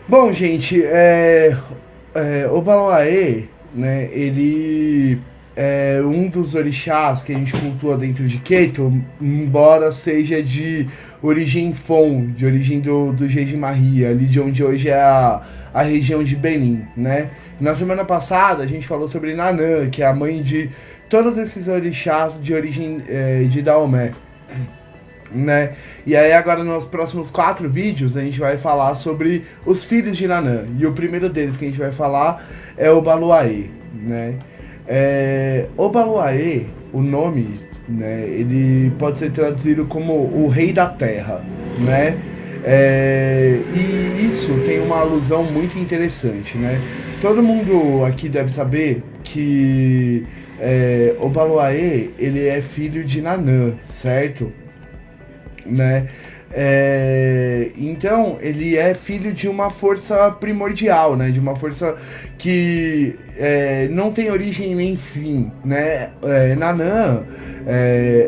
Bom, gente, o Baloaê, né, ele é um dos orixás que a gente cultua dentro de Keito, embora seja de origem Fon, de origem do Jejimarria, ali de onde hoje é a região de Benin, né? Na semana passada a gente falou sobre Nanã, que é a mãe de todos esses orixás de origem de Daomé, né? E aí agora nos próximos 4 vídeos a gente vai falar sobre os filhos de Nanã. E o primeiro deles que a gente vai falar é o Baluaê, né? O Baluaê, o nome, né? Ele pode ser traduzido como o rei da terra, né? E isso tem uma alusão muito interessante, né? Todo mundo aqui deve saber que o Baluaê, ele é filho de Nanã, certo? Né? Então ele é filho de uma força primordial, né? De uma força que não tem origem nem fim, né? Nanã,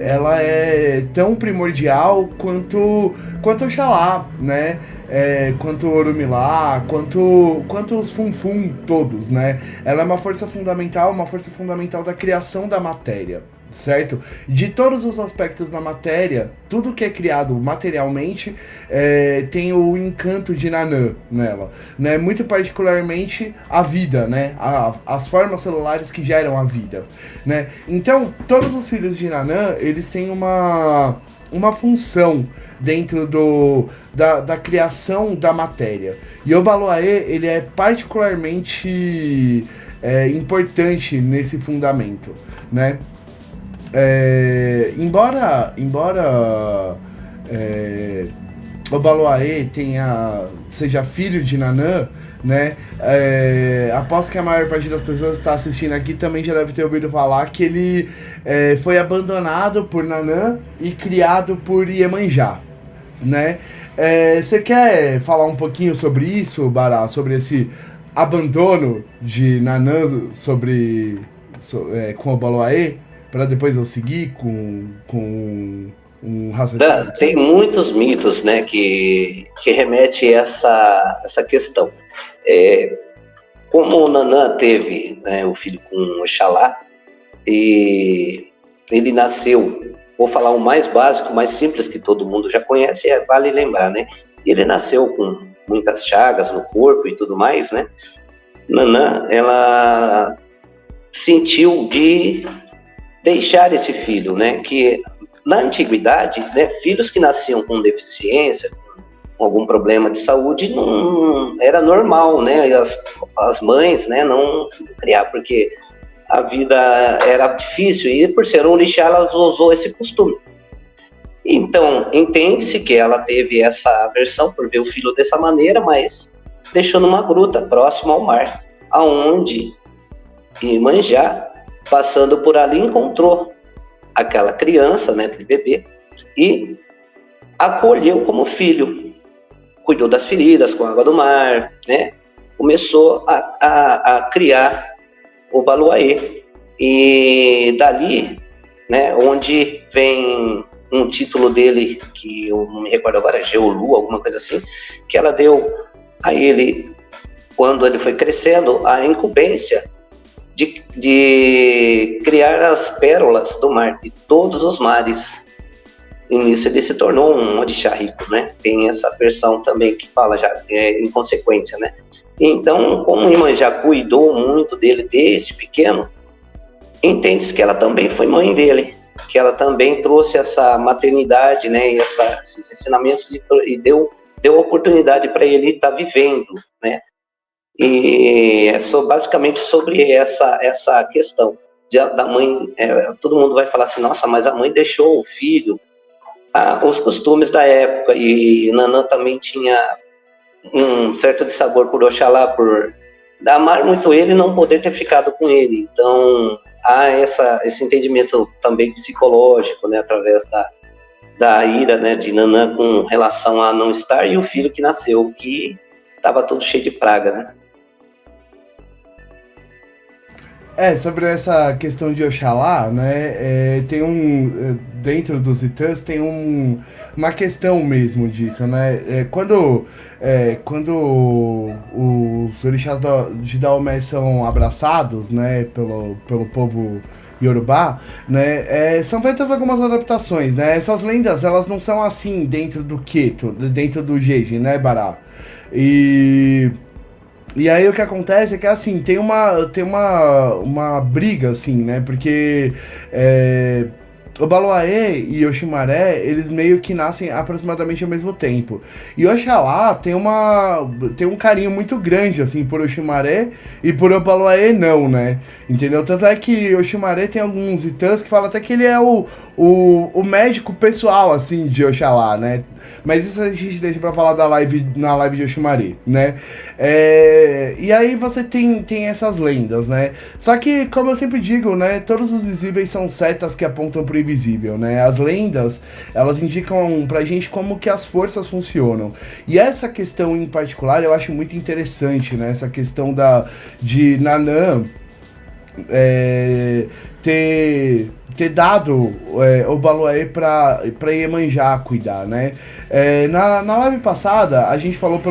ela é tão primordial quanto Oxalá, né? Quanto Orumilá, quanto os Funfun todos, né? Ela é uma força fundamental da criação da matéria, certo? De todos os aspectos da matéria, tudo que é criado materialmente tem o encanto de Nanã nela, né? Muito particularmente a vida, né? As formas celulares que geram a vida, né? Então, todos os filhos de Nanã, eles têm uma função dentro da criação da matéria. E o Baloaê, ele é particularmente importante nesse fundamento, né? Embora o Baloaê seja filho de Nanã, né? Aposto que a maior parte das pessoas que está assistindo aqui também já deve ter ouvido falar que ele foi abandonado por Nanã e criado por Iemanjá, né? Você quer falar um pouquinho sobre isso, Bará? Sobre esse abandono de Nanã com o Baloaê? Para depois eu seguir com um raciocínio Tem aqui? muitos mitos, né, que remete a essa questão. Como o Nanã teve, né, o filho com Oxalá, e ele nasceu, vou falar o mais básico, o mais simples que todo mundo já conhece, vale lembrar, né? Ele nasceu com muitas chagas no corpo e tudo mais, né? Nanã, ela sentiu de deixar esse filho, né? Que na antiguidade, né, filhos que nasciam com deficiência, com algum problema de saúde, não era normal, né? E as mães, né, não criar, porque a vida era difícil e por ser um orixá, ela usou esse costume. Então, entende-se que ela teve essa aversão por ver o filho dessa maneira, mas deixou numa gruta próxima ao mar, aonde Iemanjá, passando por ali, encontrou aquela criança, né, aquele bebê, e acolheu como filho. Cuidou das feridas com a água do mar, né? Começou a criar o Baluaê. E dali, né, onde vem um título dele, que eu não me recordo agora, Geolu, alguma coisa assim, que ela deu a ele, quando ele foi crescendo, a incumbência de criar as pérolas do mar, de todos os mares. E nisso ele se tornou um orixá rico, né? Tem essa versão também que fala já em consequência, né? Então, como Iemanjá cuidou muito dele desde pequeno, entende-se que ela também foi mãe dele, que ela também trouxe essa maternidade, né? E esses ensinamentos e deu oportunidade para ele estar vivendo, né? E é basicamente sobre essa questão da mãe. Todo mundo vai falar assim, nossa, mas a mãe deixou o filho. Os costumes da época, e Nanã também tinha um certo dissabor por Oxalá, por amar muito ele e não poder ter ficado com ele. Então, há esse entendimento também psicológico, né, através da ira, né, de Nanã com relação a não estar, e o filho que nasceu, que estava todo cheio de praga, né? Sobre essa questão de Oxalá, né, tem dentro dos Titãs tem uma questão mesmo disso, né, quando os orixás de Daomé são abraçados, né, pelo povo Yorubá, né, são feitas algumas adaptações, né, essas lendas, elas não são assim dentro do Keto, dentro do Jeje, né, Bará, E aí o que acontece é que, assim, tem uma briga, assim, né, porque o Baloaê e Oshimaré, eles meio que nascem aproximadamente ao mesmo tempo. E Oxalá tem um carinho muito grande, assim, por Oshimaré e por Obaloaê não, né? Entendeu? Tanto é que Oshimaré tem alguns Itãs que falam até que ele é o médico pessoal, assim, de Oxalá, né? Mas isso a gente deixa pra falar na live de Oshimaré, né? E aí você tem essas lendas, né? Só que, como eu sempre digo, né? Todos os visíveis são setas que apontam pro invisível, né? As lendas, elas indicam pra gente como que as forças funcionam. E essa questão em particular eu acho muito interessante, né? Essa questão de Nanã ter dado o Baloaê pra Iemanjá cuidar, né? Na live passada, a gente falou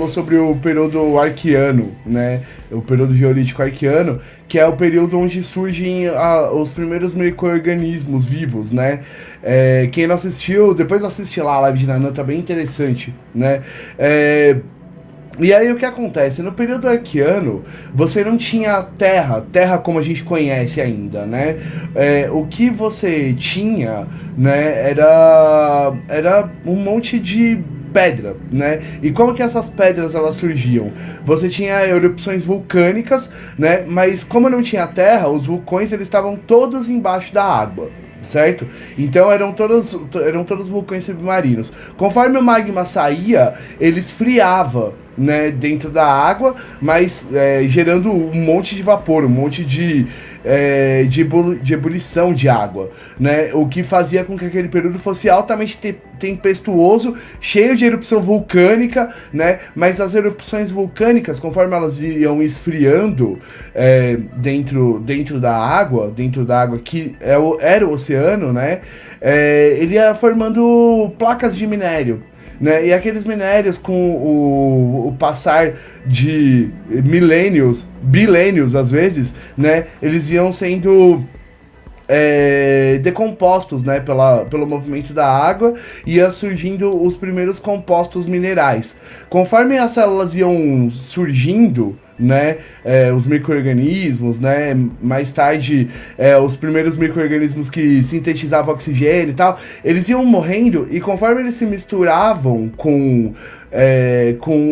sobre o período arqueano, né? O período geolítico arqueano, que é o período onde surgem os primeiros micro-organismos vivos, né? Quem não assistiu, depois assiste lá a live de Nanã, tá bem interessante, né? E aí o que acontece? No período arqueano, você não tinha terra como a gente conhece ainda, né? O que você tinha, né, era um monte de pedra, né? E como que essas pedras elas surgiam? Você tinha erupções vulcânicas, né? Mas como não tinha terra, os vulcões eles estavam todos embaixo da água. Certo? Então eram todos vulcões submarinos. Conforme o magma saía, ele esfriava, né, dentro da água, mas gerando um monte de vapor, um monte de ebulição de água, né? O que fazia com que aquele período fosse altamente tempestuoso, cheio de erupção vulcânica, né? Mas as erupções vulcânicas, conforme elas iam esfriando dentro da água que era o oceano, né? Ele ia formando placas de minério, né? E aqueles minérios, com o passar de bilênios às vezes, né? Eles iam sendo decompostos, né? Pelo movimento da água, ia surgindo os primeiros compostos minerais. Conforme as células iam surgindo, né, os micro-organismos, né, mais tarde os primeiros micro-organismos que sintetizavam oxigênio e tal, eles iam morrendo, e conforme eles se misturavam com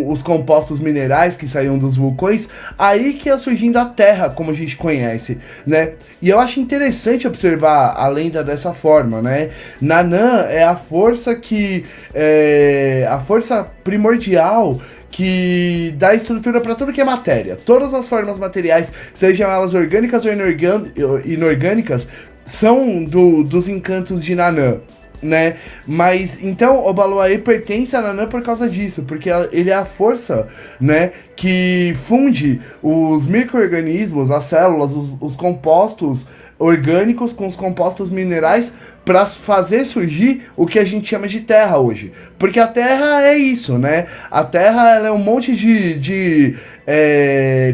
os compostos minerais que saíam dos vulcões, aí que ia surgindo a Terra, como a gente conhece, né? E eu acho interessante observar a lenda dessa forma, né? Nanã é a força a força primordial que dá estrutura para tudo que é matéria. Todas as formas materiais, sejam elas orgânicas ou inorgânicas, são dos encantos de Nanã, né? Mas então o Baloaê pertence a Nanã por causa disso, porque ele é a força, né, que funde os micro-organismos, as células, os compostos orgânicos com os compostos minerais para fazer surgir o que a gente chama de terra hoje. Porque a terra é isso, né? A terra ela é um monte de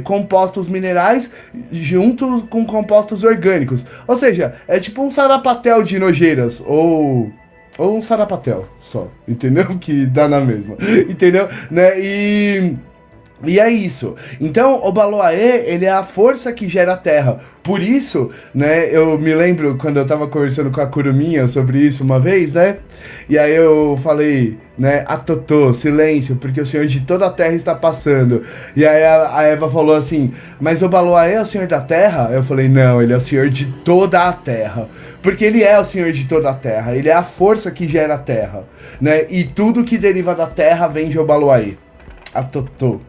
compostos minerais junto com compostos orgânicos. Ou seja, é tipo um sarapatel de nojeiras, ou um sarapatel só, entendeu? Que dá na mesma, entendeu? Né? E é isso. Então, o Baloaê, ele é a força que gera a terra. Por isso, né, eu me lembro quando eu tava conversando com a Curuminha sobre isso uma vez, né? E aí eu falei, né, Totô, silêncio, porque o Senhor de toda a terra está passando. E aí a Eva falou assim, mas o Baloaê é o Senhor da terra? Eu falei, não, ele é o Senhor de toda a terra. Porque ele é o Senhor de toda a terra, ele é a força que gera a terra, né? E tudo que deriva da terra vem de Obaloaê. Totô.